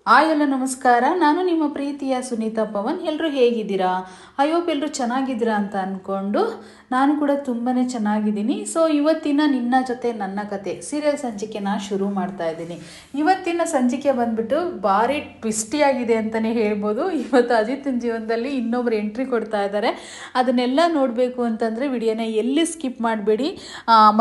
Hi ಎಲ್ಲ ನಮಸ್ಕಾರ. ನಾನು ನಿಮ್ಮ ಪ್ರೀತಿಯ ಸುನೀತಾ ಪವನ್. ಎಲ್ಲರೂ ಹೇಗಿದ್ದೀರಾ? ಐ ಹೋಪ್ ಎಲ್ಲರೂ ಚೆನ್ನಾಗಿದ್ದೀರಾ ಅಂತ ಅಂದ್ಕೊಂಡು ನಾನು ಕೂಡ ತುಂಬಾ ಚೆನ್ನಾಗಿದ್ದೀನಿ. ಸೊ ಇವತ್ತಿನ ನಿನ್ನ ಜೊತೆ ನನ್ನ ಕತೆ ಸೀರಿಯಲ್ ಸಂಚಿಕೆನ ಶುರು ಮಾಡ್ತಾ ಇದ್ದೀನಿ. ಇವತ್ತಿನ ಸಂಚಿಕೆ ಬಂದ್ಬಿಟ್ಟು ಭಾರಿ ಟ್ವಿಸ್ಟಿಯಾಗಿದೆ ಅಂತಲೇ ಹೇಳ್ಬೋದು. ಇವತ್ತು ಅಜಿತ್ನ ಜೀವನದಲ್ಲಿ ಇನ್ನೊಬ್ರು ಎಂಟ್ರಿ ಕೊಡ್ತಾ ಇದ್ದಾರೆ. ಅದನ್ನೆಲ್ಲ ನೋಡಬೇಕು ಅಂತಂದರೆ ವಿಡಿಯೋನ ಎಲ್ಲಿ ಸ್ಕಿಪ್ ಮಾಡಬೇಡಿ.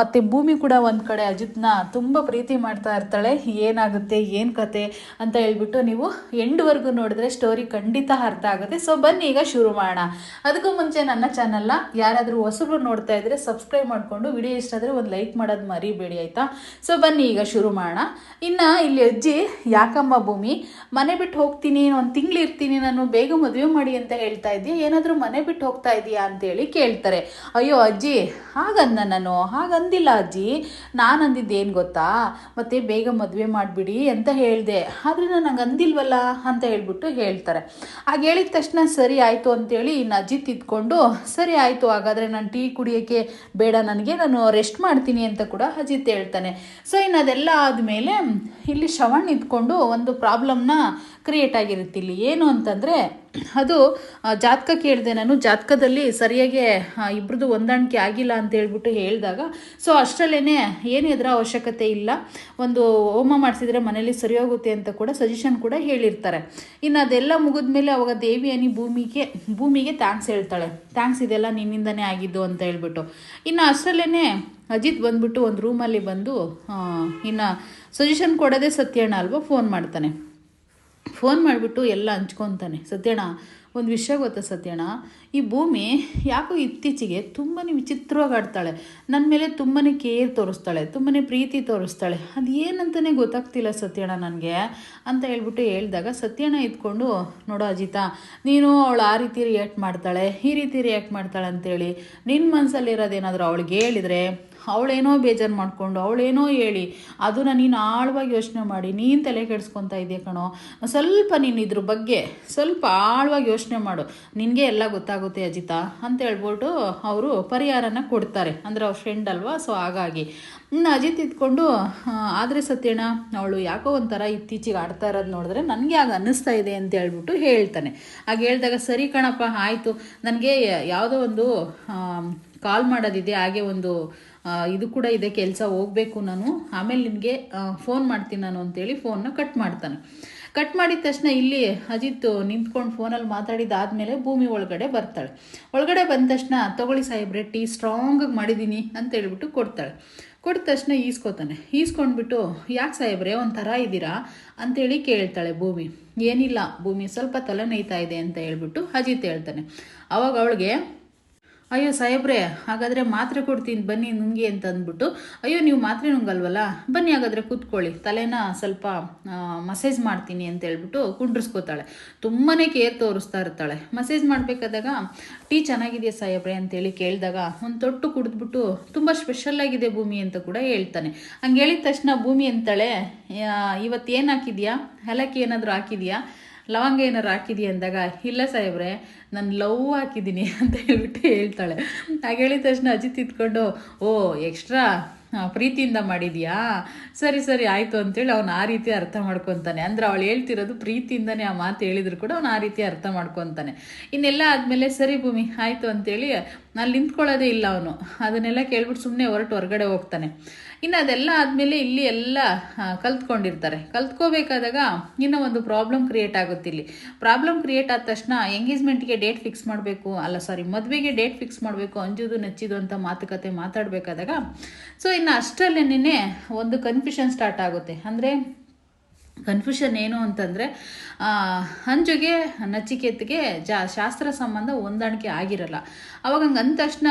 ಮತ್ತು ಭೂಮಿ ಕೂಡ ಒಂದು ಕಡೆ ಅಜಿತ್ನ ತುಂಬ ಪ್ರೀತಿ ಮಾಡ್ತಾ ಇರ್ತಾಳೆ. ಏನಾಗುತ್ತೆ ಏನು ಕತೆ ಅಂತ ಹೇಳ್ಬಿಟ್ಟು ನೀವು ಎಂಡ್ವರೆಗೂ ನೋಡಿದ್ರೆ ಸ್ಟೋರಿ ಖಂಡಿತ ಅರ್ಥ ಆಗುತ್ತೆ. ಸೊ ಬನ್ನಿ ಈಗ ಶುರು ಮಾಡೋಣ. ಅದಕ್ಕೂ ಮುಂಚೆ ನನ್ನ ಚಾನಲ್ನ ಯಾರಾದರೂ ಹೊಸಬ್ರು ನೋಡ್ತಾ ಇದ್ರೆ ಸಬ್ಸ್ಕ್ರೈಬ್ ಮಾಡಿಕೊಂಡು ವಿಡಿಯೋ ಇಷ್ಟ ಆದರೆ ಒಂದು ಲೈಕ್ ಮಾಡೋದು ಮರಿಬೇಡಿ, ಆಯಿತಾ? ಸೊ ಬನ್ನಿ ಈಗ ಶುರು ಮಾಡೋಣ. ಇನ್ನು ಇಲ್ಲಿ ಅಜ್ಜಿ, ಯಾಕಮ್ಮ ಭೂಮಿ ಮನೆ ಬಿಟ್ಟು ಹೋಗ್ತೀನಿ, ಒಂದು ತಿಂಗಳು ಇರ್ತೀನಿ, ನಾನು ಬೇಗ ಮದುವೆ ಮಾಡಿ ಅಂತ ಹೇಳ್ತಾ ಇದ್ದೀಯ, ಏನಾದರೂ ಮನೆ ಬಿಟ್ಟು ಹೋಗ್ತಾ ಇದೀಯಾ ಅಂತೇಳಿ ಕೇಳ್ತಾರೆ. ಅಯ್ಯೋ ಅಜ್ಜಿ, ಹಾಗಂದ ನಾನು? ಹಾಗಂದಿಲ್ಲ ಅಜ್ಜಿ, ನಾನು ಅಂದಿದ್ದು ಏನು ಗೊತ್ತಾ, ಮತ್ತೆ ಬೇಗ ಮದುವೆ ಮಾಡಿಬಿಡಿ ಅಂತ ಹೇಳಿದೆ, ಆದರೆ ನಾನು ಹಂಗೆ ಅಂದಿಲ್ವಲ್ಲ ಅಂತ ಹೇಳ್ಬಿಟ್ಟು ಹೇಳ್ತಾರೆ. ಆಗ ಹೇಳಿದ ತಕ್ಷಣ ಸರಿ ಆಯಿತು ಅಂತೇಳಿ ಇನ್ನು ಅಜಿತ್ ಇದ್ಕೊಂಡು ಸರಿ ಆಯಿತು, ಹಾಗಾದರೆ ನಾನು ಟೀ ಕುಡಿಯೋಕ್ಕೆ ಬೇಡ, ನನಗೆ ನಾನು ರೆಸ್ಟ್ ಮಾಡ್ತೀನಿ ಅಂತ ಕೂಡ ಅಜಿತ್ ಹೇಳ್ತಾನೆ. ಸೊ ಇನ್ನು ಅದೆಲ್ಲ ಆದಮೇಲೆ ಇಲ್ಲಿ ಶ್ರವಣ್ ಇದ್ಕೊಂಡು ಒಂದು ಪ್ರಾಬ್ಲಮ್ನ ಕ್ರಿಯೇಟ್ ಆಗಿರುತ್ತೆ. ಇಲ್ಲಿ ಏನು ಅಂತಂದರೆ, ಅದು ಜಾತಕ ಕೇಳಿದೆ ನಾನು, ಜಾತಕದಲ್ಲಿ ಸರಿಯಾಗಿ ಇಬ್ಬರದು ಹೊಂದಾಣಿಕೆ ಆಗಿಲ್ಲ ಅಂತ ಹೇಳ್ಬಿಟ್ಟು ಹೇಳಿದಾಗ, ಸೊ ಅಷ್ಟರಲ್ಲೇ ಏನು ಎದುರ ಅವಶ್ಯಕತೆ ಇಲ್ಲ, ಒಂದು ಹೋಮ ಮಾಡಿಸಿದ್ರೆ ಮನೇಲಿ ಸರಿ ಹೋಗುತ್ತೆ ಅಂತ ಕೂಡ ಸಜೆಷನ್ ಕೂಡ ಹೇಳಿರ್ತಾರೆ. ಇನ್ನು ಅದೆಲ್ಲ ಮುಗಿದ್ಮೇಲೆ ಅವಾಗ ದೇವಿಯಾನಿ ಭೂಮಿಗೆ ಥ್ಯಾಂಕ್ಸ್ ಹೇಳ್ತಾಳೆ. ಥ್ಯಾಂಕ್ಸ್, ಇದೆಲ್ಲ ನಿನ್ನಿಂದನೇ ಆಗಿದ್ದು ಅಂತ ಹೇಳ್ಬಿಟ್ಟು. ಇನ್ನು ಅಷ್ಟರಲ್ಲೇ ಅಜಿತ್ ಬಂದ್ಬಿಟ್ಟು ಒಂದು ರೂಮಲ್ಲಿ ಬಂದು ಇನ್ನು ಸಜೆಷನ್ ಕೊಡೋದೇ ಸತ್ಯಣ್ಣ ಅಲ್ವಾ, ಫೋನ್ ಮಾಡ್ತಾನೆ. ಫೋನ್ ಮಾಡಿಬಿಟ್ಟು ಎಲ್ಲ ಹಂಚ್ಕೊತಾನೆ. ಸತ್ಯಣ್ಣ, ಒಂದು ವಿಷಯ ಗೊತ್ತಾ ಸತ್ಯಣ್ಣ, ಈ ಭೂಮಿ ಯಾಕೋ ಇತ್ತೀಚೆಗೆ ತುಂಬಾ ವಿಚಿತ್ರವಾಗಿ ಆಡ್ತಾಳೆ, ನನ್ನ ಮೇಲೆ ತುಂಬಾ ಕೇರ್ ತೋರಿಸ್ತಾಳೆ, ತುಂಬಾ ಪ್ರೀತಿ ತೋರಿಸ್ತಾಳೆ, ಅದು ಏನಂತಲೇ ಗೊತ್ತಾಗ್ತಿಲ್ಲ ಸತ್ಯಣ್ಣ ನನಗೆ ಅಂತ ಹೇಳ್ಬಿಟ್ಟು ಹೇಳಿದಾಗ, ಸತ್ಯಣ್ಣ ಇದ್ಕೊಂಡು, ನೋಡೋ ಅಜಿತಾ, ನೀನು ಅವಳು ಆ ರೀತಿ ರಿಯಾಕ್ಟ್ ಮಾಡ್ತಾಳೆ, ಈ ರೀತಿ ರಿಯಾಕ್ಟ್ ಮಾಡ್ತಾಳೆ ಅಂತೇಳಿ ನಿನ್ನ ಮನಸ್ಸಲ್ಲಿರೋದೇನಾದರೂ ಅವಳಿಗೆ ಹೇಳಿದರೆ, ಅವಳೇನೋ ಬೇಜಾರು ಮಾಡಿಕೊಂಡು ಅವಳೇನೋ ಹೇಳಿ ಅದನ್ನು ನೀನು ಆಳವಾಗಿ ಯೋಚನೆ ಮಾಡಿ ನೀನು ತಲೆ ಕೆಡಿಸ್ಕೊತಾ ಇದೆಯಾ ಕಣೋ, ಸ್ವಲ್ಪ ನೀನು ಇದ್ರ ಬಗ್ಗೆ ಸ್ವಲ್ಪ ಆಳವಾಗಿ ಯೋಚನೆ ಮಾಡು, ನಿನಗೆ ಎಲ್ಲ ಗೊತ್ತಾಗುತ್ತೆ ಅಜಿತಾ ಅಂತ ಹೇಳ್ಬಿಟ್ಟು ಅವರು ಪರಿಹಾರನ ಕೊಡ್ತಾರೆ. ಅಂದರೆ ಅವ್ರ ಫ್ರೆಂಡ್ ಅಲ್ವಾ, ಸೊ ಹಾಗಾಗಿ ಇನ್ನು ಅಜಿತ್ ಇದ್ಕೊಂಡು, ಆದರೆ ಸತ್ಯಣ್ಣ, ಅವಳು ಯಾಕೋ ಒಂಥರ ಇತ್ತೀಚೆಗೆ ಆಡ್ತಾ ಇರೋದು ನೋಡಿದ್ರೆ ನನಗೆ ಆಗ ಅನ್ನಿಸ್ತಾ ಇದೆ ಅಂತ ಹೇಳ್ಬಿಟ್ಟು ಹೇಳ್ತಾನೆ. ಆಗ ಹೇಳಿದಾಗ, ಸರಿ ಕಣಪ್ಪ ಆಯಿತು, ನನಗೆ ಯಾವುದೋ ಒಂದು ಕಾಲ್ ಮಾಡೋದಿದೆ, ಹಾಗೆ ಒಂದು ಇದು ಕೂಡ ಇದೆ, ಕೆಲಸ ಹೋಗಬೇಕು ನಾನು, ಆಮೇಲೆ ನಿನಗೆ ಫೋನ್ ಮಾಡ್ತೀನಿ ನಾನು ಅಂತೇಳಿ ಫೋನ್ನ ಕಟ್ ಮಾಡ್ತಾನೆ. ಕಟ್ ಮಾಡಿದ ತಕ್ಷಣ ಇಲ್ಲಿ ಅಜಿತ್ ನಿಂತ್ಕೊಂಡು ಫೋನಲ್ಲಿ ಮಾತಾಡಿದಾದ್ಮೇಲೆ ಭೂಮಿ ಒಳಗಡೆ ಬರ್ತಾಳೆ. ಒಳಗಡೆ ಬಂದ ತಕ್ಷಣ, ತಗೊಳ್ಳಿ ಸಾಹೇಬ್ರೆ, ಟೀ ಸ್ಟ್ರಾಂಗಾಗಿ ಮಾಡಿದ್ದೀನಿ ಅಂತ ಹೇಳ್ಬಿಟ್ಟು ಕೊಡ್ತಾಳೆ. ಕೊಟ್ಟ ತಕ್ಷಣ ಈಸ್ಕೊಂಡ್ಬಿಟ್ಟು, ಯಾಕೆ ಸಾಹೇಬ್ರೆ ಒಂಥರ ಇದ್ದೀರಾ ಅಂತೇಳಿ ಕೇಳ್ತಾಳೆ ಭೂಮಿ. ಏನಿಲ್ಲ ಭೂಮಿ, ಸ್ವಲ್ಪ ತಲೆ ನೋಯ್ತಾ ಇದೆ ಅಂತ ಹೇಳ್ಬಿಟ್ಟು ಅಜಿತ್ ಹೇಳ್ತಾನೆ. ಅವಾಗ ಅವಳಿಗೆ, ಅಯ್ಯೋ ಸಾಹೇಬ್ರೆ, ಹಾಗಾದರೆ ಮಾತ್ರೆ ಕೊಡ್ತೀನಿ ಬನ್ನಿ ನುಂಗಿ ಅಂತ ಅಂದ್ಬಿಟ್ಟು, ಅಯ್ಯೋ ನೀವು ಮಾತ್ರೆ ನುಂಗಲ್ವಲ್ಲ, ಬನ್ನಿ ಹಾಗಾದರೆ ಕೂತ್ಕೊಳ್ಳಿ, ತಲೆನ ಸ್ವಲ್ಪ ಮಸೇಜ್ ಮಾಡ್ತೀನಿ ಅಂತ ಹೇಳ್ಬಿಟ್ಟು ಕುಂಡ್ರಿಸ್ಕೋತಾಳೆ. ತುಂಬಾ ಕೇರ್ ತೋರಿಸ್ತಾ ಇರ್ತಾಳೆ. ಮಸೇಜ್ ಮಾಡಬೇಕಾದಾಗ, ಟೀ ಚೆನ್ನಾಗಿದೆಯಾ ಸಾಹೇಬ್ರೆ ಅಂತೇಳಿ ಕೇಳಿದಾಗ, ಒಂದು ತೊಟ್ಟು ಕುಡಿದ್ಬಿಟ್ಟು ತುಂಬ ಸ್ಪೆಷಲ್ಲಾಗಿದೆ ಭೂಮಿ ಅಂತ ಕೂಡ ಹೇಳ್ತಾನೆ. ಹಂಗೆ ಹೇಳಿದ ತಕ್ಷಣ ಭೂಮಿ ಅಂತಾಳೆ, ಇವತ್ತು ಏನು ಹಾಕಿದ್ಯಾ, ಏಲಕ್ಕಿ ಏನಾದರೂ ಹಾಕಿದ್ಯಾ, ಲವಂಗ ಏನಾರು ಹಾಕಿದೀಯ ಅಂದಾಗ, ಇಲ್ಲ ಸಾಹೇಬ್ರೆ ನಾನು ಲವ್ ಹಾಕಿದ್ದೀನಿ ಅಂತ ಹೇಳ್ಬಿಟ್ಟು ಹೇಳ್ತಾಳೆ. ಹಾಗೆ ಹೇಳಿದ ತಕ್ಷಣ ಅಜಿತ್ ಇದ್ಕೊಂಡು, ಓ ಎಕ್ಸ್ಟ್ರಾ ಪ್ರೀತಿಯಿಂದ ಮಾಡಿದ್ಯಾ, ಸರಿ ಸರಿ ಆಯಿತು ಅಂತೇಳಿ ಅವನು ಆ ರೀತಿ ಅರ್ಥ ಮಾಡ್ಕೊತಾನೆ. ಅಂದರೆ ಅವಳು ಹೇಳ್ತಿರೋದು ಪ್ರೀತಿಯಿಂದನೇ ಆ ಮಾತು ಹೇಳಿದ್ರು ಕೂಡ ಅವನು ಆ ರೀತಿ ಅರ್ಥ ಮಾಡ್ಕೊತಾನೆ. ಇನ್ನೆಲ್ಲ ಆದಮೇಲೆ ಸರಿ ಭೂಮಿ ಆಯಿತು ಅಂತೇಳಿ ನಾನು ನಿಂತ್ಕೊಳ್ಳೋದೇ ಇಲ್ಲ ಅವನು, ಅದನ್ನೆಲ್ಲ ಕೇಳ್ಬಿಟ್ಟು ಸುಮ್ಮನೆ ಹೊರಗಡೆ ಹೋಗ್ತಾನೆ. ಇನ್ನು ಅದೆಲ್ಲ ಆದಮೇಲೆ ಇಲ್ಲಿ ಎಲ್ಲ ಕಲ್ತ್ಕೊಂಡಿರ್ತಾರೆ. ಕಲ್ತ್ಕೋಬೇಕಾದಾಗ ಇನ್ನೂ ಒಂದು ಪ್ರಾಬ್ಲಮ್ ಕ್ರಿಯೇಟ್ ಆಗುತ್ತೆ. ಇಲ್ಲಿ ಪ್ರಾಬ್ಲಮ್ ಕ್ರಿಯೇಟ್ ಆದ ತಕ್ಷಣ ಎಂಗೇಜ್ಮೆಂಟ್ಗೆ ಡೇಟ್ ಫಿಕ್ಸ್ ಮಾಡಬೇಕು, ಮದುವೆಗೆ ಡೇಟ್ ಫಿಕ್ಸ್ ಮಾಡಬೇಕು, ಅಂಜುದು ನಚ್ಚಿದು ಅಂತ ಮಾತುಕತೆ ಮಾತಾಡಬೇಕಾದಾಗ, ಸೊ ಇನ್ನು ಅಷ್ಟರಲ್ಲೇನೇ ಒಂದು ಕನ್ಫ್ಯೂಷನ್ ಸ್ಟಾರ್ಟ್ ಆಗುತ್ತೆ. ಅಂದರೆ ಕನ್ಫ್ಯೂಷನ್ ಏನು ಅಂತಂದರೆ, ಅಂಜುಗೆ ನಚಿಕೇತ್ಗೆ ಶಾಸ್ತ್ರ ಸಂಬಂಧ ಹೊಂದಾಣಿಕೆ ಆಗಿರಲ್ಲ. ಅವಾಗ ಹಂಗೆ ಅಂದ ತಕ್ಷಣ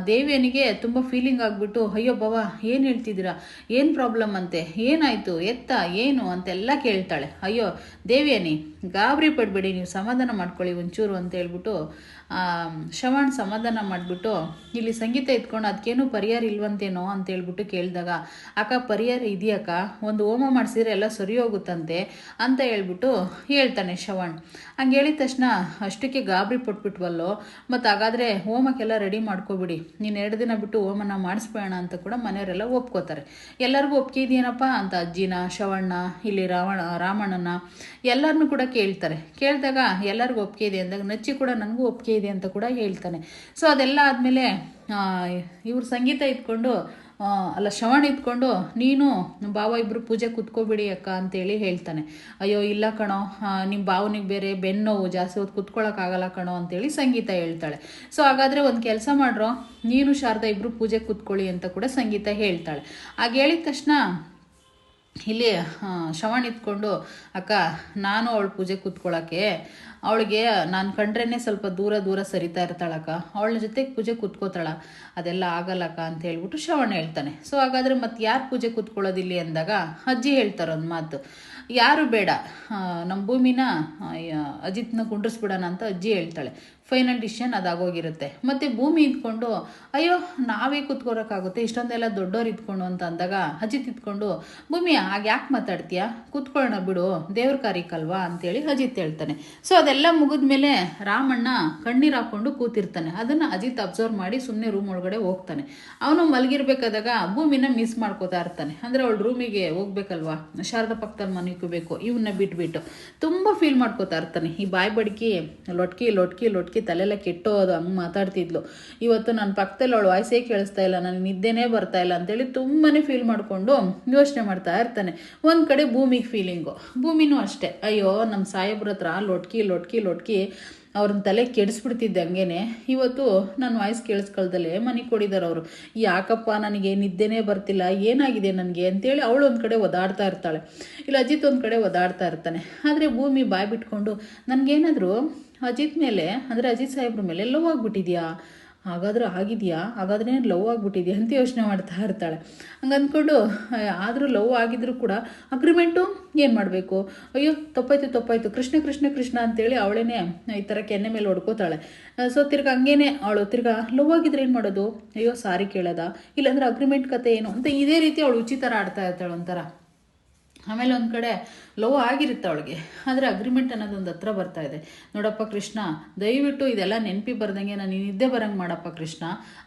ದೇವಿಯನಿಗೆ ತುಂಬ ಫೀಲಿಂಗ್ ಆಗಿಬಿಟ್ಟು, ಅಯ್ಯೋ ಬವ ಏನು ಹೇಳ್ತಿದ್ದೀರಾ, ಏನು ಪ್ರಾಬ್ಲಮ್ ಅಂತೆ, ಏನಾಯಿತು ಎತ್ತ ಏನು ಅಂತೆಲ್ಲ ಕೇಳ್ತಾಳೆ. ಅಯ್ಯೋ ದೇವಿಯನಿ ಗಾಬರಿ ಪಡಬೇಡಿ, ನೀವು ಸಮಾಧಾನ ಮಾಡ್ಕೊಳ್ಳಿ ಒಂಚೂರು ಅಂತ ಹೇಳ್ಬಿಟ್ಟು ಶ್ರವಣ್ ಸಮಾಧಾನ ಮಾಡಿಬಿಟ್ಟು ಇಲ್ಲಿ ಸಂಗೀತ ಇದ್ಕೊಂಡು ಅದಕ್ಕೇನು ಪರಿಹಾರ ಇಲ್ವಂತೇನೋ ಅಂತೇಳ್ಬಿಟ್ಟು ಕೇಳಿದಾಗ ಅಕ್ಕ ಪರಿಹಾರ ಇದೆಯಕ್ಕ, ಒಂದು ಹೋಮ ಮಾಡಿಸಿದ್ರೆ ಎಲ್ಲ ಸರಿ ಹೋಗುತ್ತಂತೆ ಅಂತ ಹೇಳ್ಬಿಟ್ಟು ಹೇಳ್ತಾನೆ ಶ್ರವಣ್. ಹಂಗೆ ಹೇಳಿದ ತಕ್ಷಣ ಅಷ್ಟಕ್ಕೆ ಗಾಬರಿ ಪಟ್ಬಿಟ್ವಲ್ಲೋ, ಮತ್ತು ಹಾಗಾದರೆ ಹೋಮಕ್ಕೆಲ್ಲ ರೆಡಿ ಮಾಡ್ಕೊಬಿಡಿ, ನೀನು 2 ದಿನ ಬಿಟ್ಟು ಹೋಮನ ಮಾಡಿಸ್ಬೇಡ ಅಂತ ಕೂಡ ಮನೆಯವರೆಲ್ಲ ಒಪ್ಕೋತಾರೆ. ಎಲ್ಲರಿಗೂ ಒಪ್ಪಿಗೆ ಇದೆಯೇನಪ್ಪ ಅಂತ ಅಜ್ಜಿನ, ಶ್ರವಣ್ಣ, ಇಲ್ಲಿ ರಾಮಣ್ಣನ ಎಲ್ಲರನ್ನೂ ಕೂಡ ಕೇಳ್ತಾರೆ. ಕೇಳಿದಾಗ ಎಲ್ಲರಿಗೂ ಒಪ್ಪಿಗೆ ಇದೆ ಅಂದಾಗ ನಚ್ಚಿ ಕೂಡ ನನಗೂ ಒಪ್ಪಿಗೆ ಇದೆ ಅಂತ ಕೂಡ ಹೇಳ್ತಾನೆ. ಸೊ ಅದೆಲ್ಲ ಆದಮೇಲೆ ಇವ್ರು ಸಂಗೀತ ಇದ್ಕೊಂಡು ಅಲ್ಲ ಶ್ರವಣ್ ಇದ್ಕೊಂಡು ನೀನು ಭಾವ ಇಬ್ಬರು ಪೂಜೆ ಕೂತ್ಕೋಬಿಡಿ ಅಕ್ಕ ಅಂತೇಳಿ ಹೇಳ್ತಾನೆ. ಅಯ್ಯೋ ಇಲ್ಲ ಕಣೋ, ನಿಮ್ಮ ಭಾವನಿಗೆ ಬೇರೆ ಬೆನ್ನೋವು ಜಾಸ್ತಿ ಹೊತ್ತು ಕೂತ್ಕೊಳ್ಳೋಕ್ಕಾಗಲ್ಲ ಕಣೋ ಅಂತೇಳಿ ಸಂಗೀತ ಹೇಳ್ತಾಳೆ. ಸೊ ಹಾಗಾದರೆ ಒಂದು ಕೆಲಸ ಮಾಡ್ರೋ, ನೀನು ಶಾರದಾ ಇಬ್ಬರು ಪೂಜೆ ಕೂತ್ಕೊಳ್ಳಿ ಅಂತ ಕೂಡ ಸಂಗೀತ ಹೇಳ್ತಾಳೆ. ಆಗ ಹೇಳಿದ ತಕ್ಷಣ ಇಲ್ಲಿ ಶ್ರವಣ್ ಇದ್ಕೊಂಡು ಅಕ್ಕ ನಾನು ಅವಳು ಪೂಜೆ ಕೂತ್ಕೊಳ್ಳೋಕ್ಕೆ ಅವಳಿಗೆ ನಾನು ಕಂಡ್ರೇ ಸ್ವಲ್ಪ ದೂರ ಸರಿತಾ ಇರ್ತಾಳಕ್ಕ, ಅವಳ ಜೊತೆಗೆ ಪೂಜೆ ಕೂತ್ಕೋತಾಳ, ಅದೆಲ್ಲ ಆಗಲ್ಲಕ್ಕ ಅಂತ ಹೇಳ್ಬಿಟ್ಟು ಶ್ರವಣ್ ಹೇಳ್ತಾನೆ. ಸೊ ಹಾಗಾದರೆ ಮತ್ತೆ ಯಾರು ಪೂಜೆ ಕೂತ್ಕೊಳ್ಳೋದಿಲ್ಲಿ ಅಂದಾಗ ಅಜ್ಜಿ ಹೇಳ್ತಾರೆ ಒಂದು ಮಾತು, ಯಾರು ಬೇಡ, ನಮ್ಮ ಭೂಮಿನ ಅಜಿತ್ನ ಕುಂಡ್ರಿಸ್ಬಿಡೋಣ ಅಂತ ಅಜ್ಜಿ ಹೇಳ್ತಾಳೆ. ಫೈನಲ್ ಡಿಸಿಷನ್ ಅದಾಗೋಗಿರುತ್ತೆ. ಮತ್ತು ಭೂಮಿ ಇದ್ಕೊಂಡು ಅಯ್ಯೋ ನಾವೇ ಕೂತ್ಕೊಳಕ್ಕಾಗುತ್ತೆ, ಇಷ್ಟೊಂದೆಲ್ಲ ದೊಡ್ಡವ್ರು ಇದ್ಕೊಂಡು ಅಂತ ಅಂದಾಗ ಅಜಿತ್ ಇದ್ಕೊಂಡು ಭೂಮಿ ಹಾಗೆ ಯಾಕೆ ಮಾತಾಡ್ತೀಯಾ, ಕೂತ್ಕೊಳ್ಳೋಣ ಬಿಡು, ದೇವ್ರ ಕಾರ್ಯಕ್ಕಲ್ವಾ ಅಂತೇಳಿ ಅಜಿತ್ ಹೇಳ್ತಾನೆ. ಸೊ ಅದೆಲ್ಲ ಮುಗಿದ್ಮೇಲೆ ರಾಮಣ್ಣ ಕಣ್ಣೀರು ಹಾಕ್ಕೊಂಡು ಕೂತಿರ್ತಾನೆ. ಅದನ್ನು ಅಜಿತ್ ಅಬ್ಸರ್ವ್ ಮಾಡಿ ಸುಮ್ಮನೆ ರೂಮ್ ಒಳಗಡೆ ಹೋಗ್ತಾನೆ. ಅವನು ಮಲಗಿರ್ಬೇಕಾದಾಗ ಭೂಮಿನ ಮಿಸ್ ಮಾಡ್ಕೋತಾ ಇರ್ತಾನೆ. ಅಂದರೆ ಅವಳು ರೂಮಿಗೆ ಹೋಗ್ಬೇಕಲ್ವಾ, ಶಾರದಾ ಪಕ್ಕದಲ್ಲಿ ಮನಿಕೋಬೇಕು, ಇವನ್ನ ಬಿಟ್ಬಿಟ್ಟು ತುಂಬ ಫೀಲ್ ಮಾಡ್ಕೋತಾ ಇರ್ತಾನೆ. ಈ ಬಾಯಿ ಬಡ್ಕಿ ಲೊಟ್ಕಿ ತಲೆಲ್ಲ ಕೆಟ್ಟೋದು ಹಂಗೆ ಮಾತಾಡ್ತಿದ್ಲು, ಇವತ್ತು ನನ್ನ ಪಕ್ಕದಲ್ಲಿ ಅವಳು ವಾಯ್ಸೇ ಕೇಳಿಸ್ತಾ ಇಲ್ಲ, ನನಗೆ ನಿದ್ದೆನೇ ಬರ್ತಾ ಇಲ್ಲ ಅಂತೇಳಿ ತುಂಬಾ ಫೀಲ್ ಮಾಡಿಕೊಂಡು ಯೋಚನೆ ಮಾಡ್ತಾ ಇರ್ತಾನೆ. ಒಂದು ಕಡೆ ಭೂಮಿಗೆ ಫೀಲಿಂಗು, ಭೂಮಿನೂ ಅಷ್ಟೇ, ಅಯ್ಯೋ ನಮ್ಮ ಸಾಹೇಬ್ರ ಹತ್ರ ಲೊಟ್ಕಿ ಅವ್ರನ್ನ ತಲೆ ಕೆಡಿಸ್ಬಿಡ್ತಿದ್ದೆ, ಹಂಗೇನೆ ಇವತ್ತು ನನ್ನ ವಾಯ್ಸ್ ಕೇಳಿಸ್ಕೊಳ್ದಲ್ಲೇ ಮನೆ ಕೊಡಿದಾರೆ ಅವರು, ಯಾಕಪ್ಪ ನನಗೆ ನಿದ್ದೆನೇ ಬರ್ತಿಲ್ಲ, ಏನಾಗಿದೆ ನನಗೆ ಅಂತೇಳಿ ಅವಳು ಒಂದು ಕಡೆ ಒದಾಡ್ತಾ ಇರ್ತಾಳೆ. ಇಲ್ಲ ಅಜಿತ್ ಒಂದು ಕಡೆ ಒದಾಡ್ತಾ ಇರ್ತಾನೆ. ಆದರೆ ಭೂಮಿ ಬಾಯ್ ಬಿಟ್ಕೊಂಡು ನನಗೇನಾದರೂ ಅಜಿತ್ ಮೇಲೆ ಅಂದರೆ ಅಜಿತ್ ಸಾಹೇಬ್ರ ಮೇಲೆ ಲವ್ ಆಗಿಬಿಟ್ಟಿದ್ಯಾ, ಹಾಗಾದ್ರೆ ಆಗಿದೆಯಾ, ಹಾಗಾದ್ರೆ ಲವ್ ಆಗಿಬಿಟ್ಟಿದ್ಯಾ ಅಂತ ಯೋಚನೆ ಮಾಡ್ತಾ ಇರ್ತಾಳೆ. ಹಂಗೆ ಅಂದ್ಕೊಂಡು ಆದರೂ ಲವ್ ಆಗಿದ್ರು ಕೂಡ ಅಗ್ರಿಮೆಂಟು ಏನು ಮಾಡಬೇಕು, ಅಯ್ಯೋ ತಪ್ಪಾಯ್ತು ಕೃಷ್ಣ ಅಂತೇಳಿ ಅವಳೇನೆ ಈ ಥರ ಕೆನ್ನೆ ಮೇಲೆ ಹೊಡ್ಕೋತಾಳೆ. ಸೊ ತಿರ್ಗಿ ಹಂಗೇನೆ ಅವಳು ತಿರ್ಗಾ ಲವ್ ಆಗಿದ್ರೆ ಏನು ಮಾಡೋದು, ಅಯ್ಯೋ ಸಾರಿ ಕೇಳೋದ, ಇಲ್ಲಾಂದ್ರೆ ಅಗ್ರಿಮೆಂಟ್ ಕತೆ ಏನು ಅಂತ ಇದೇ ರೀತಿ ಅವಳು ಉಚಿತ ಆಡ್ತಾ ಇರ್ತಾಳೆ ಒಂಥರ. ಆಮೇಲೆ ಒಂದು ಕಡೆ ಲವ್ ಆಗಿರುತ್ತೆ ಅವಳಿಗೆ, ಆದರೆ ಅಗ್ರಿಮೆಂಟ್ ಅನ್ನೋದೊಂದು ಹತ್ರ ಬರ್ತಾ ಇದೆ. ನೋಡಪ್ಪ ಕೃಷ್ಣ, ದಯವಿಟ್ಟು ಇದೆಲ್ಲ ನೆನಪಿ ಬರ್ದಂಗೆ ನಾನು ನಿದ್ದೆ ಬರಂಗೆ ಮಾಡಪ್ಪ ಕೃಷ್ಣ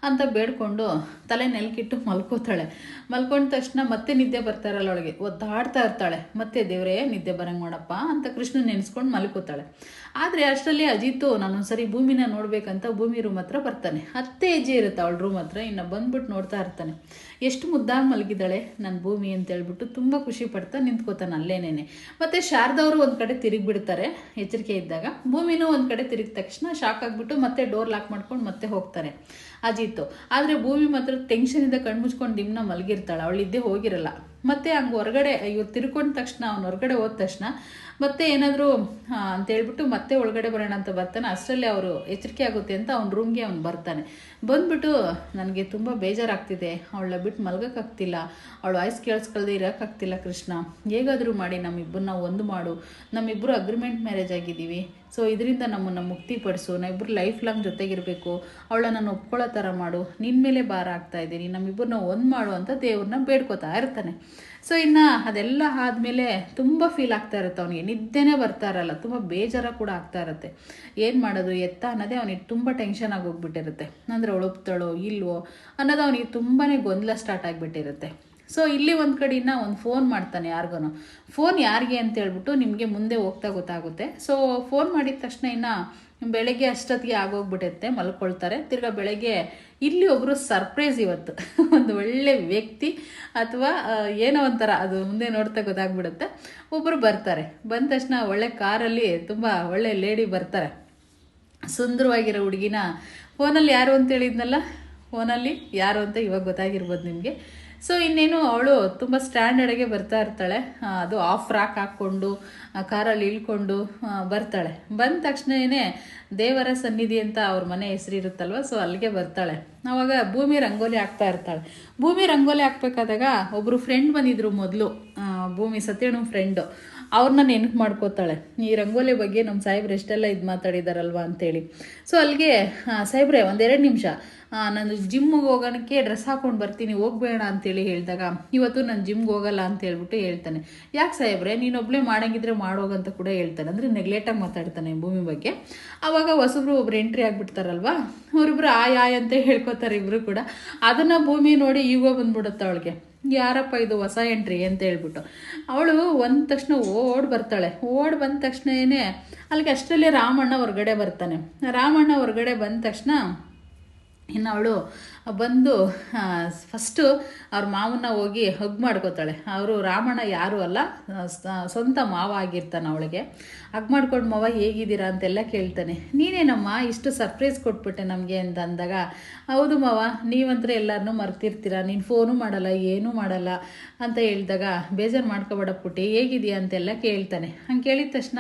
ಅಂತ ಬೇಡ್ಕೊಂಡು ತಲೆ ನೆಲಕ್ಕಿಟ್ಟು ಮಲ್ಕೋತಾಳೆ. ಮಲ್ಕೊಂಡ ತಕ್ಷಣ ಮತ್ತೆ ನಿದ್ದೆ ಬರ್ತಾ ಇರಲ್ಲ ಅವಳಿಗೆ, ಒದ್ದಾಡ್ತಾ ಇರ್ತಾಳೆ. ಮತ್ತೆ ದೇವರೇ ನಿದ್ದೆ ಬರಂಗೆ ಮಾಡಪ್ಪ ಅಂತ ಕೃಷ್ಣ ನೆನೆಸ್ಕೊಂಡು ಮಲ್ಕೋತಾಳೆ. ಆದರೆ ಅಷ್ಟರಲ್ಲಿ ಅಜಿತ್ತು ನಾನೊಂದ್ಸರಿ ಭೂಮಿನ ನೋಡ್ಬೇಕಂತ ಭೂಮಿ ರೂಮ್ ಹತ್ರ ಬರ್ತಾನೆ. 10 ಹೆಜ್ಜೆ ಇರುತ್ತೆ ಅವಳ ರೂಮ್ ಹತ್ರ, ಇನ್ನು ಬಂದ್ಬಿಟ್ಟು ನೋಡ್ತಾ ಇರ್ತಾನೆ. ಎಷ್ಟು ಮುದ್ದಾಗಿ ಮಲಗಿದ್ದಾಳೆ ನನ್ನ ಭೂಮಿ ಅಂತ ಹೇಳ್ಬಿಟ್ಟು ತುಂಬ ಖುಷಿ ಪಡ್ತಾ ನಿಂತ್ಕೋತಾನೆ ಅಲ್ಲೇನೇನೆ. ಮತ್ತು ಶಾರದವರು ಒಂದು ಕಡೆ ತಿರುಗಿಬಿಡ್ತಾರೆ ಎಚ್ಚರಿಕೆ ಇದ್ದಾಗ, ಭೂಮಿನೂ ಒಂದು ಕಡೆ ತಿರುಗಿದ ತಕ್ಷಣ ಶಾಕ್ ಆಗಿಬಿಟ್ಟು ಮತ್ತೆ ಡೋರ್ ಲಾಕ್ ಮಾಡ್ಕೊಂಡು ಮತ್ತೆ ಹೋಗ್ತಾನೆ ಅಜಿತ್ತು. ಆದರೆ ಭೂಮಿ ಮಾತ್ರ ಟೆನ್ಷನಿಂದ ಕಣ್ಮುಚ್ಕೊಂಡು ದಿಮ್ನ ಮಲಗಿರ್ತಾಳೆ, ಅವಳಿದ್ದೇ ಹೋಗಿರಲ್ಲ. ಮತ್ತೆ ಹಂಗೆ ಹೊರಗಡೆ ಇವ್ರು ತಿರ್ಕೊಂಡ ತಕ್ಷಣ ಅವ್ನು ಹೊರಗಡೆ ಹೋದ ತಕ್ಷಣ ಮತ್ತೆ ಏನಾದರೂ ಅಂತೇಳ್ಬಿಟ್ಟು ಮತ್ತೆ ಒಳಗಡೆ ಬರೋಣ ಅಂತ ಬರ್ತಾನೆ. ಅಷ್ಟರಲ್ಲಿ ಅವರು ಎಚ್ಚರಿಕೆ ಆಗುತ್ತೆ ಅಂತ ಅವ್ನ ರೂಮ್ಗೆ ಅವ್ನು ಬರ್ತಾನೆ. ಬಂದ್ಬಿಟ್ಟು ನನಗೆ ತುಂಬ ಬೇಜಾರಾಗ್ತಿದೆ, ಅವಳ ಬಿಟ್ಟು ಮಲ್ಗೋಕ್ಕಾಗ್ತಿಲ್ಲ, ಅವಳು ವಾಯ್ಸ್ ಕೇಳಿಸ್ಕೊಳ್ದೆ ಇರೋಕ್ಕಾಗ್ತಿಲ್ಲ ಕೃಷ್ಣ, ಹೇಗಾದರೂ ಮಾಡಿ ನಮ್ಮಿಬ್ಬರನ್ನ ಒಂದು ಮಾಡು, ನಮ್ಮಿಬ್ಬರು ಅಗ್ರಿಮೆಂಟ್ ಮ್ಯಾರೇಜ್ ಆಗಿದ್ದೀವಿ, ಸೊ ಇದರಿಂದ ನಮ್ಮನ್ನು ಮುಕ್ತಿಪಡಿಸು, ನಾವಿಬ್ಬರು ಲೈಫ್ ಲಾಂಗ್ ಜೊತೆಗಿರಬೇಕು, ಅವಳನ್ನ ನಾನು ಒಪ್ಕೊಳ್ಳೋ ಥರ ಮಾಡು, ನಿನ್ನ ಮೇಲೆ ಭಾರ ಆಗ್ತಾ ಇದ್ದೀನಿ, ನಮ್ಮಿಬ್ಬರನ್ನ ಒಂದು ಮಾಡು ಅಂತ ದೇವ್ರನ್ನ ಬೇಡ್ಕೋತಾ ಇರ್ತಾನೆ. ಸೊ ಇನ್ನು ಅದೆಲ್ಲ ಆದಮೇಲೆ ತುಂಬ ಫೀಲ್ ಆಗ್ತಾ ಇರುತ್ತೆ ಅವನಿಗೆ, ನಿದ್ದೆನೇ ಬರ್ತಾ ಇರಲ್ಲ, ತುಂಬ ಬೇಜಾರ ಕೂಡ ಆಗ್ತಾ ಇರುತ್ತೆ. ಏನು ಮಾಡೋದು ಎತ್ತ ಅನ್ನೋದೇ ಅವನಿಗೆ ತುಂಬ ಟೆನ್ಷನ್ ಆಗೋಗ್ಬಿಟ್ಟಿರುತ್ತೆ. ಅಂದರೆ ಒಳಪ್ತಾಳೋ ಇಲ್ವೋ ಅನ್ನೋದು ಅವನಿಗೆ ತುಂಬಾ ಗೊಂದಲ ಸ್ಟಾರ್ಟ್ ಆಗಿಬಿಟ್ಟಿರುತ್ತೆ. ಸೊ ಇಲ್ಲಿ ಒಂದು ಕಡೆಯಿಂದ ಒಂದು ಫೋನ್ ಮಾಡ್ತಾನೆ ಯಾರಿಗೂ. ಫೋನ್ ಯಾರಿಗೆ ಅಂತ ಹೇಳ್ಬಿಟ್ಟು ನಿಮಗೆ ಮುಂದೆ ಹೋಗ್ತಾ ಗೊತ್ತಾಗುತ್ತೆ. ಸೊ ಫೋನ್ ಮಾಡಿದ ತಕ್ಷಣ ಇನ್ನು ಬೆಳಗ್ಗೆ ಅಷ್ಟೊತ್ತಿಗೆ ಆಗೋಗ್ಬಿಟ್ಟಿರುತ್ತೆ, ಮಲ್ಕೊಳ್ತಾರೆ. ತಿರ್ಗಾ ಬೆಳಗ್ಗೆ ಇಲ್ಲಿ ಒಬ್ಬರು ಸರ್ಪ್ರೈಸ್, ಇವತ್ತು ಒಂದು ಒಳ್ಳೆ ವ್ಯಕ್ತಿ ಅಥವಾ ಏನೋ ಒಂಥರ ಅದು ಮುಂದೆ ನೋಡ್ತಾ ಗೊತ್ತಾಗ್ಬಿಡುತ್ತೆ. ಒಬ್ಬರು ಬರ್ತಾರೆ, ಬಂದ ತಕ್ಷಣ ಒಳ್ಳೆ ಕಾರಲ್ಲಿ ತುಂಬ ಒಳ್ಳೆ ಲೇಡಿ ಬರ್ತಾರೆ, ಸುಂದರವಾಗಿರೋ ಹುಡುಗಿನ. ಫೋನಲ್ಲಿ ಯಾರು ಅಂತ ಹೇಳಿದ್ನಲ್ಲ, ಫೋನಲ್ಲಿ ಯಾರು ಅಂತ ಇವಾಗ ಗೊತ್ತಾಗಿರ್ಬೋದು ನಿಮಗೆ. ಸೊ ಇನ್ನೇನು ಅವಳು ತುಂಬ ಸ್ಟ್ಯಾಂಡರ್ಡ್ಗೆ ಬರ್ತಾ ಇರ್ತಾಳೆ, ಅದು ಆಫ್ ರಾಕ್ ಹಾಕ್ಕೊಂಡು ಕಾರಲ್ಲಿ ಇಳ್ಕೊಂಡು ಬರ್ತಾಳೆ. ಬಂದ ತಕ್ಷಣವೇ ದೇವರ ಸನ್ನಿಧಿ ಅಂತ ಅವ್ರ ಮನೆ ಹೆಸರು ಇರುತ್ತಲ್ವ, ಸೊ ಅಲ್ಲಿಗೆ ಬರ್ತಾಳೆ. ಆವಾಗ ಭೂಮಿ ರಂಗೋಲಿ ಹಾಕ್ತಾ ಇರ್ತಾಳೆ. ಭೂಮಿ ರಂಗೋಲಿ ಹಾಕ್ಬೇಕಾದಾಗ ಒಬ್ಬರು ಫ್ರೆಂಡ್ ಬಂದಿದ್ರು ಮೊದಲು, ಭೂಮಿ ಸತ್ಯಣ್ಣು ಫ್ರೆಂಡು. ಅವ್ರನ್ನ ನೆನಪು ಮಾಡ್ಕೋತಾಳೆ, ಈ ರಂಗೋಲಿ ಬಗ್ಗೆ ನಮ್ಮ ಸಾಹೇಬ್ರು ಎಷ್ಟೆಲ್ಲ ಇದು ಮಾತಾಡಿದಾರಲ್ವ ಅಂತೇಳಿ. ಸೊ ಅಲ್ಲಿಗೆ ಸಾಹೇಬ್ರೆ ಒಂದೆರಡು ನಿಮಿಷ, ನಾನು ಜಿಮ್ಗೆ ಹೋಗೋಣಕ್ಕೆ ಡ್ರೆಸ್ ಹಾಕೊಂಡು ಬರ್ತೀನಿ, ಹೋಗ್ಬೇಡ ಅಂತೇಳಿ ಹೇಳಿದಾಗ, ಇವತ್ತು ನಾನು ಜಿಮ್ಗೆ ಹೋಗಲ್ಲ ಅಂತ ಹೇಳ್ಬಿಟ್ಟು ಹೇಳ್ತಾನೆ. ಯಾಕೆ ಸಾಹೇಬ್ರೆ, ನೀನೊಬ್ಬಳೇ ಮಾಡಂಗಿದ್ರೆ ಮಾಡೋಗಂತ ಕೂಡ ಹೇಳ್ತಾನೆ. ಅಂದರೆ ನೆಗ್ಲೆಕ್ಟಾಗಿ ಮಾತಾಡ್ತಾನೆ ಭೂಮಿ ಬಗ್ಗೆ. ಆವಾಗ ಹೊಸಬ್ರು ಒಬ್ರು ಎಂಟ್ರಿ ಆಗಿಬಿಡ್ತಾರಲ್ವ, ಅವರಿಬ್ರು ಆಯ್ ಅಂತ ಹೇಳ್ಕೊತಾರೆ ಇಬ್ರು ಕೂಡ. ಅದನ್ನು ಭೂಮಿ ನೋಡಿ ಈಗ ಬಂದ್ಬಿಡುತ್ತೆ ಅವಳಿಗೆ, ಯಾರಪ್ಪ ಇದು ಹೊಸ ಎಂಟ್ರಿ ಅಂತ ಹೇಳ್ಬಿಟ್ಟು. ಅವಳು ಒಂದ ತಕ್ಷಣ ಓಡ್ ಬಂದ ತಕ್ಷಣ ಅಲ್ಲಿಗೆ ಅಷ್ಟರಲ್ಲಿ ರಾಮಣ್ಣ ಹೊರಗಡೆ ಬರ್ತಾನೆ. ರಾಮಣ್ಣ ಹೊರಗಡೆ ಬಂದ ತಕ್ಷಣ ಇನ್ನು ಅವಳು ಬಂದು ಫಸ್ಟು ಅವ್ರ ಮಾವನ್ನ ಹೋಗಿ ಹಗ್ ಮಾಡ್ಕೋತಾಳೆ. ಅವರು ರಾಮಣ್ಣ ಯಾರೂ ಅಲ್ಲ, ಸ್ವಂತ ಮಾವ ಆಗಿರ್ತಾನೆ ಅವಳಿಗೆ. ಹಗ್ ಮಾಡ್ಕೊಂಡು ಮಾವ ಹೇಗಿದ್ದೀರಾ ಅಂತೆಲ್ಲ ಕೇಳ್ತಾನೆ. ನೀನೇನಮ್ಮ ಇಷ್ಟು ಸರ್ಪ್ರೈಸ್ ಕೊಟ್ಬಿಟ್ಟೆ ನಮಗೆ ಅಂತ ಅಂದಾಗ, ಹೌದು ಮಾವ, ನೀವಂದ್ರೆ ಎಲ್ಲರನ್ನೂ ಮರ್ತಿರ್ತೀರ, ನೀನು ಫೋನು ಮಾಡಲ್ಲ ಏನೂ ಮಾಡಲ್ಲ ಅಂತ ಹೇಳಿದಾಗ, ಬೇಜಾರು ಮಾಡ್ಕೊಬೇಡ ಪುಟ್ಟಿ, ಹೇಗಿದೆಯಾ ಅಂತೆಲ್ಲ ಕೇಳ್ತಾನೆ. ಹಂಗೆ ಕೇಳಿದ ತಕ್ಷಣ,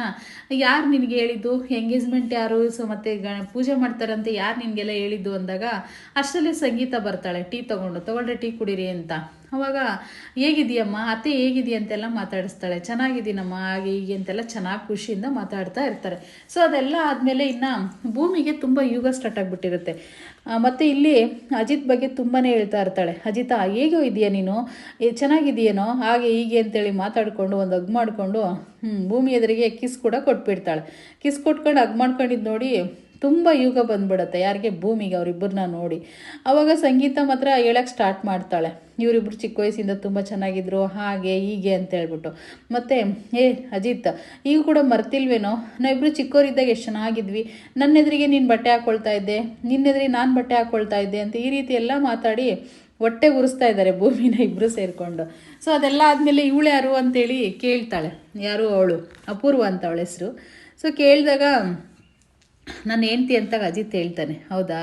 ಯಾರು ನಿನಗೆ ಹೇಳಿದ್ದು, ಎಂಗೇಜ್ಮೆಂಟ್ ಯಾರು, ಮತ್ತು ಪೂಜೆ ಮಾಡ್ತಾರಂತೆ ಯಾರು ನಿನಗೆಲ್ಲ ಹೇಳಿದ್ದು ಅಂದಾಗ, ಅಷ್ಟರಲ್ಲಿ ಸಂಗೀತ ಬರ್ತಾಳೆ ಟೀ ತಗೊಂಡ್ರೆ ಟೀ ಕುಡೀರಿ ಅಂತ. ಅವಾಗ ಹೇಗಿದೆಯಮ್ಮ ಅತ್ತೆ, ಹೇಗಿದೆಯಾ ಅಂತೆಲ್ಲ ಮಾತಾಡಿಸ್ತಾಳೆ. ಚೆನ್ನಾಗಿದ್ದೀನಮ್ಮ ಹಾಗೆ ಹೀಗೆ ಅಂತೆಲ್ಲ ಚೆನ್ನಾಗಿ ಖುಷಿಯಿಂದ ಮಾತಾಡ್ತಾ ಇರ್ತಾರೆ. ಸೊ ಅದೆಲ್ಲ ಆದಮೇಲೆ ಇನ್ನು ಭೂಮಿಗೆ ತುಂಬ ಯುಗ ಸ್ಟಾರ್ಟ್ ಆಗಿಬಿಟ್ಟಿರುತ್ತೆ. ಮತ್ತು ಇಲ್ಲಿ ಅಜಿತ್ ಬಗ್ಗೆ ತುಂಬಾ ಹೇಳ್ತಾ ಇರ್ತಾಳೆ. ಅಜಿತ ಹೇಗೋ ಇದೆಯಾ ನೀನು, ಚೆನ್ನಾಗಿದೆಯೇನೋ ಹಾಗೆ ಹೀಗೆ ಅಂತೇಳಿ ಮಾತಾಡಿಕೊಂಡು ಒಂದು ಹಗ್ ಮಾಡಿಕೊಂಡು ಭೂಮಿ ಎದುರಿಗೆ ಕಿಸ್ ಕೂಡ ಕೊಟ್ಬಿಡ್ತಾಳೆ. ಕಿಸ್ ಕೊಟ್ಕೊಂಡು ಹಗ್ ಮಾಡ್ಕೊಂಡಿದ್ದು ನೋಡಿ ತುಂಬ ಯುಗ ಬಂದ್ಬಿಡುತ್ತೆ ಯಾರಿಗೆ, ಭೂಮಿಗೆ, ಅವರಿಬ್ಬರನ್ನ ನೋಡಿ. ಆವಾಗ ಸಂಗೀತ ಮಾತ್ರ ಹೇಳಕ್ಕೆ ಸ್ಟಾರ್ಟ್ ಮಾಡ್ತಾಳೆ, ಇವರಿಬ್ಬರು ಚಿಕ್ಕ ವಯಸ್ಸಿಂದ ತುಂಬ ಚೆನ್ನಾಗಿದ್ರು ಹಾಗೆ ಹೀಗೆ ಅಂತ ಹೇಳ್ಬಿಟ್ಟು. ಮತ್ತು ಅಜಿತ್, ಈಗ ಕೂಡ ಮರ್ತಿಲ್ವೇನೋ, ನಾವಿಬ್ಬರು ಚಿಕ್ಕವರಿದ್ದಾಗ ಎಷ್ಟು ಚೆನ್ನಾಗಿದ್ವಿ, ನನ್ನ ಎದುರಿಗೆ ನೀನು ಬಟ್ಟೆ ಹಾಕ್ಕೊಳ್ತಾ ಇದ್ದೆ, ನಿನ್ನೆದುರಿಗೆ ನಾನು ಬಟ್ಟೆ ಹಾಕ್ಕೊಳ್ತಾ ಇದ್ದೆ ಅಂತ ಈ ರೀತಿ ಎಲ್ಲ ಮಾತಾಡಿ ಹೊಟ್ಟೆ ಉರಿಸ್ತಾ ಇದ್ದಾರೆ ಭೂಮಿನ ಇಬ್ಬರು ಸೇರಿಕೊಂಡು. ಸೊ ಅದೆಲ್ಲ ಆದಮೇಲೆ ಇವಳು ಯಾರು ಅಂತೇಳಿ ಕೇಳ್ತಾಳೆ. ಯಾರು ಅವಳು, ಅಪೂರ್ವ ಅಂತ ಅವಳ ಹೆಸರು. ಸೊ ಕೇಳಿದಾಗ, ನಾನು ಹೆಂಡ್ತಿ ಅಂತ ಅಜಿತ್ ಹೇಳ್ತಾನೆ. ಹೌದಾ,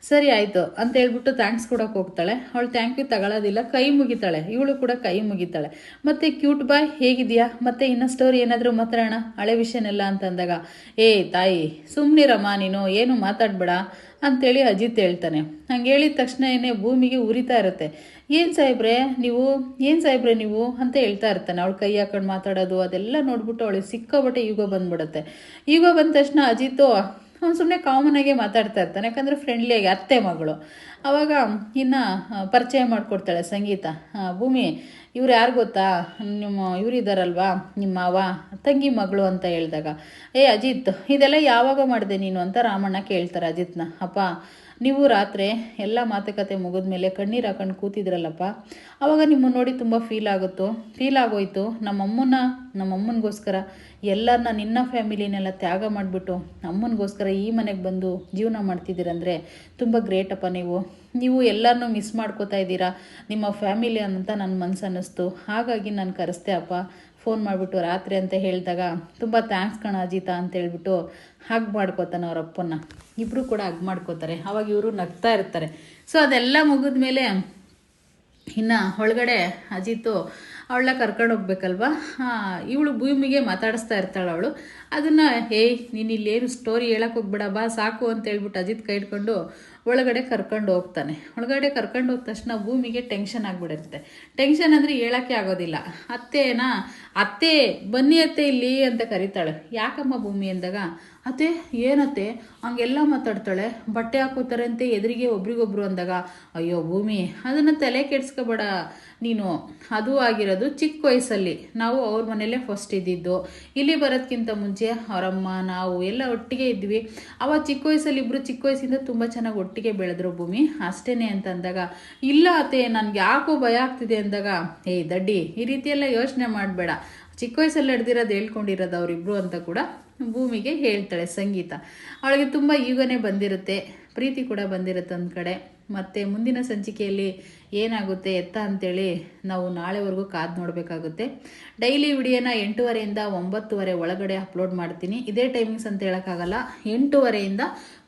ಸರಿ ಆಯಿತು ಅಂತ ಹೇಳ್ಬಿಟ್ಟು ಥ್ಯಾಂಕ್ಸ್ ಕೊಡೋಕೆ ಹೋಗ್ತಾಳೆ. ಅವಳು ಥ್ಯಾಂಕ್ ಯು ತಗೊಳ್ಳೋದಿಲ್ಲ, ಕೈ ಮುಗಿತಾಳೆ. ಇವಳು ಕೂಡ ಕೈ ಮುಗಿತಾಳೆ. ಮತ್ತು ಕ್ಯೂಟ್ ಬಾಯ್ ಹೇಗಿದೆಯಾ, ಮತ್ತು ಇನ್ನೂ ಸ್ಟೋರಿ ಏನಾದರೂ ಮಾತಾಡೋಣ ಹಳೆ ವಿಷಯನೆಲ್ಲ ಅಂತಂದಾಗ, ತಾಯಿ ಸುಮ್ಮನಿರಮ್ಮ ನೀನು, ಏನು ಮಾತಾಡಬೇಡ ಅಂಥೇಳಿ ಅಜಿತ್ ಹೇಳ್ತಾನೆ. ಹಂಗೆ ಹೇಳಿದ ತಕ್ಷಣ ಭೂಮಿಗೆ ಉರಿತಾ ಇರುತ್ತೆ. ಏನು ಸಾಹೇಬ್ರೆ ನೀವು ಅಂತ ಹೇಳ್ತಾ ಇರ್ತಾನೆ. ಅವಳು ಕೈ ಹಾಕೊಂಡು ಮಾತಾಡೋದು ಅದೆಲ್ಲ ನೋಡ್ಬಿಟ್ಟು ಅವಳಿಗೆ ಸಿಕ್ಕಾಬಟ್ಟೆ ಯುಗ ಬಂದ್ಬಿಡುತ್ತೆ. ಯುಗ ಬಂದ ತಕ್ಷಣ ಅಜಿತ್ತು ಅವ್ನು ಸುಮ್ಮನೆ ಕಾಮನಾಗೆ ಮಾತಾಡ್ತಾ ಇರ್ತಾನೆ, ಯಾಕಂದರೆ ಫ್ರೆಂಡ್ಲಿಯಾಗಿ ಅತ್ತೆ ಮಗಳು. ಆವಾಗ ಇನ್ನು ಪರಿಚಯ ಮಾಡಿಕೊಡ್ತಾಳೆ ಸಂಗೀತ. ಭೂಮಿ, ಇವ್ರು ಯಾರು ಗೊತ್ತಾ, ಇವರಿದ್ದಾರಲ್ವಾ ನಿಮ್ಮ ಮಾವ ತಂಗಿ ಮಗಳು ಅಂತ ಹೇಳಿದಾಗ, ಅಜಿತ್ ಇದೆಲ್ಲ ಯಾವಾಗ ಮಾಡಿದೆ ನೀನು ಅಂತ ರಾಮಣ್ಣ ಕೇಳ್ತಾರೆ ಅಜಿತ್ನ. ಅಪ್ಪ, ನೀವು ರಾತ್ರಿ ಎಲ್ಲ ಮಾತುಕತೆ ಮುಗಿದ್ಮೇಲೆ ಕಣ್ಣೀರು ಹಾಕೊಂಡು ಕೂತಿದ್ರಲ್ಲಪ್ಪ, ಆವಾಗ ನಿಮ್ಮನ್ನು ನೋಡಿ ತುಂಬ ಫೀಲ್ ಆಗೋಯ್ತು. ನಮ್ಮಮ್ಮನಿಗೋಸ್ಕರ ಎಲ್ಲರನ್ನ ನಿನ್ನ ಫ್ಯಾಮಿಲಿನೆಲ್ಲ ತ್ಯಾಗ ಮಾಡಿಬಿಟ್ಟು ಅಮ್ಮನಿಗೋಸ್ಕರ ಈ ಮನೆಗೆ ಬಂದು ಜೀವನ ಮಾಡ್ತಿದ್ದೀರಂದರೆ ತುಂಬ ಗ್ರೇಟಪ್ಪ. ನೀವು ಎಲ್ಲರನ್ನೂ ಮಿಸ್ ಮಾಡ್ಕೋತಾ ಇದ್ದೀರಾ ನಿಮ್ಮ ಫ್ಯಾಮಿಲಿ ಅಂತ ನನ್ನ ಮನಸ್ಸು ಅನ್ನಿಸ್ತು, ಹಾಗಾಗಿ ನಾನು ಕರೆಸ್ದೆ ಅಪ್ಪ ಫೋನ್ ಮಾಡಿಬಿಟ್ಟು ರಾತ್ರಿ ಅಂತ ಹೇಳಿದಾಗ, ತುಂಬ ಥ್ಯಾಂಕ್ಸ್ ಕಣ ಅಜಿತ ಅಂತ ಹೇಳ್ಬಿಟ್ಟು ಹಗ್ ಮಾಡ್ಕೋತಾನೆ ಅವ್ರ ಅಪ್ಪನ್ನ. ಇಬ್ಬರು ಕೂಡ ಹಗ್ ಮಾಡ್ಕೋತಾರೆ. ಆವಾಗ ಇವರು ನಗ್ತಾ ಇರ್ತಾರೆ. ಸೊ ಅದೆಲ್ಲ ಮುಗಿದ್ಮೇಲೆ ಇನ್ನು ಒಳಗಡೆ ಅಜಿತು ಅವಳನ್ನ ಕರ್ಕೊಂಡು ಹೋಗ್ಬೇಕಲ್ವ, ಇವಳು ಭೂಮಿಗೆ ಮಾತಾಡಿಸ್ತಾ ಇರ್ತಾಳೆ. ಅವಳು ಅದನ್ನು ನೀನು ಇಲ್ಲೇನು ಸ್ಟೋರಿ ಹೇಳಕ್ಕೆ ಹೋಗ್ಬೇಡ ಬಾ ಸಾಕು ಅಂತ ಹೇಳ್ಬಿಟ್ಟು ಅಜಿತ್ ಕೈ ಹಿಡ್ಕೊಂಡು ಒಳಗಡೆ ಕರ್ಕೊಂಡು ಹೋಗ್ತಾನೆ. ಒಳಗಡೆ ಕರ್ಕೊಂಡು ಹೋದ ತಕ್ಷಣ ಭೂಮಿಗೆ ಟೆನ್ಷನ್ ಆಗಿಬಿಡುತ್ತೆ. ಟೆನ್ಷನ್ ಅಂದರೆ ಹೇಳೋಕ್ಕೆ ಆಗೋದಿಲ್ಲ. ಅತ್ತೆ ಬನ್ನಿ ಅತ್ತೆ ಇಲ್ಲಿ ಅಂತ ಕರೀತಾಳೆ. ಯಾಕಮ್ಮ ಭೂಮಿ ಅಂದಾಗ, ಅತ್ತೆ ಏನತ್ತೆ ಹಂಗೆಲ್ಲ ಮಾತಾಡ್ತಾಳೆ, ಬಟ್ಟೆ ಹಾಕೋತಾರೆ ಅಂತೆ ಎದುರಿಗೆ ಒಬ್ರಿಗೊಬ್ರು ಅಂದಾಗ, ಅಯ್ಯೋ ಭೂಮಿ ಅದನ್ನು ತಲೆ ಕೆಡ್ಸ್ಕೊಬೇಡ ನೀನು, ಅದು ಆಗಿರೋದು ಚಿಕ್ಕ ವಯಸ್ಸಲ್ಲಿ, ನಾವು ಅವ್ರ ಮನೆಯಲ್ಲೇ ಫಸ್ಟ್ ಇದ್ದಿದ್ದು, ಇಲ್ಲಿ ಬರೋದಕ್ಕಿಂತ ಮುಂಚೆ ಅವರಮ್ಮ ನಾವು ಎಲ್ಲ ಒಟ್ಟಿಗೆ ಇದ್ವಿ. ಅವಾಗ ಚಿಕ್ಕ ವಯಸ್ಸಲ್ಲಿ ಇಬ್ಬರು ಚಿಕ್ಕ ವಯಸ್ಸಿಂದ ತುಂಬ ಚೆನ್ನಾಗಿ ಒಟ್ಟಿಗೆ ಬೆಳೆದ್ರು ಭೂಮಿ, ಅಷ್ಟೇನೆ ಅಂತ ಅಂದಾಗ, ಇಲ್ಲ ಅತ್ತೆ ನನಗೆ ಯಾಕೋ ಭಯ ಆಗ್ತಿದೆ ಅಂದಾಗ, ದಡ್ಡಿ ಈ ರೀತಿಯೆಲ್ಲ ಯೋಚನೆ ಮಾಡಬೇಡ, ಚಿಕ್ಕ ವಯಸ್ಸಲ್ಲಿ ಹಿಡ್ದಿರೋದು ಹೇಳ್ಕೊಂಡಿರೋದು ಅವರಿಬ್ರು ಅಂತ ಕೂಡ ಭೂಮಿಗೆ ಹೇಳ್ತಾಳೆ ಸಂಗೀತ. ಅವಳಿಗೆ ತುಂಬ ಈಗನೇ ಬಂದಿರುತ್ತೆ, ಪ್ರೀತಿ ಕೂಡ ಬಂದಿರುತ್ತೆ ಒಂದು ಕಡೆ. ಮತ್ತು ಮುಂದಿನ ಸಂಚಿಕೆಯಲ್ಲಿ ಏನಾಗುತ್ತೆ ಎತ್ತ ಅಂತೇಳಿ ನಾವು ನಾಳೆವರೆಗೂ ಕಾದು ನೋಡಬೇಕಾಗುತ್ತೆ. ಡೈಲಿ ವಿಡಿಯೋನ 8:30ಯಿಂದ 9:00 ಒಳಗಡೆ ಅಪ್ಲೋಡ್ ಮಾಡ್ತೀನಿ. ಇದೇ ಟೈಮಿಂಗ್ಸ್ ಅಂತ ಹೇಳೋಕ್ಕಾಗಲ್ಲ, 8:30ಯಿಂದ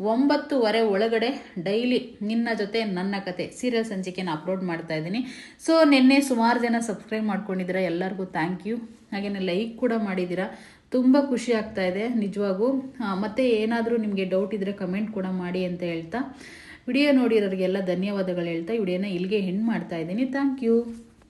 9:00 ಒಳಗಡೆ ಡೈಲಿ ನಿನ್ನ ಜೊತೆ ನನ್ನ ಕತೆ ಸೀರಿಯಲ್ ಸಂಚಿಕೆನ ಅಪ್ಲೋಡ್ ಮಾಡ್ತಾ ಇದ್ದೀನಿ. ಸೊ ನಿನ್ನೆ ಸುಮಾರು ಜನ ಸಬ್ಸ್ಕ್ರೈಬ್ ಮಾಡ್ಕೊಂಡಿದ್ದೀರಾ, ಎಲ್ಲರಿಗೂ ಥ್ಯಾಂಕ್ ಯು. ಹಾಗೆಯೇ ಲೈಕ್ ಕೂಡ ಮಾಡಿದ್ದೀರಾ, ತುಂಬ ಖುಷಿ ಆಗ್ತಾ ಇದೆ ನಿಜವಾಗೂ. ಮತ್ತು ಏನಾದರೂ ನಿಮಗೆ ಡೌಟ್ ಇದ್ದರೆ ಕಮೆಂಟ್ ಕೂಡ ಮಾಡಿ ಅಂತ ಹೇಳ್ತಾ, ವಿಡಿಯೋ ನೋಡಿರೋರಿಗೆಲ್ಲ ಧನ್ಯವಾದಗಳು ಹೇಳ್ತಾ ವಿಡಿಯೋನ ಇಲ್ಲಿಗೆ ಎಂಡ್ ಮಾಡ್ತಾ ಇದ್ದೀನಿ. Thank you.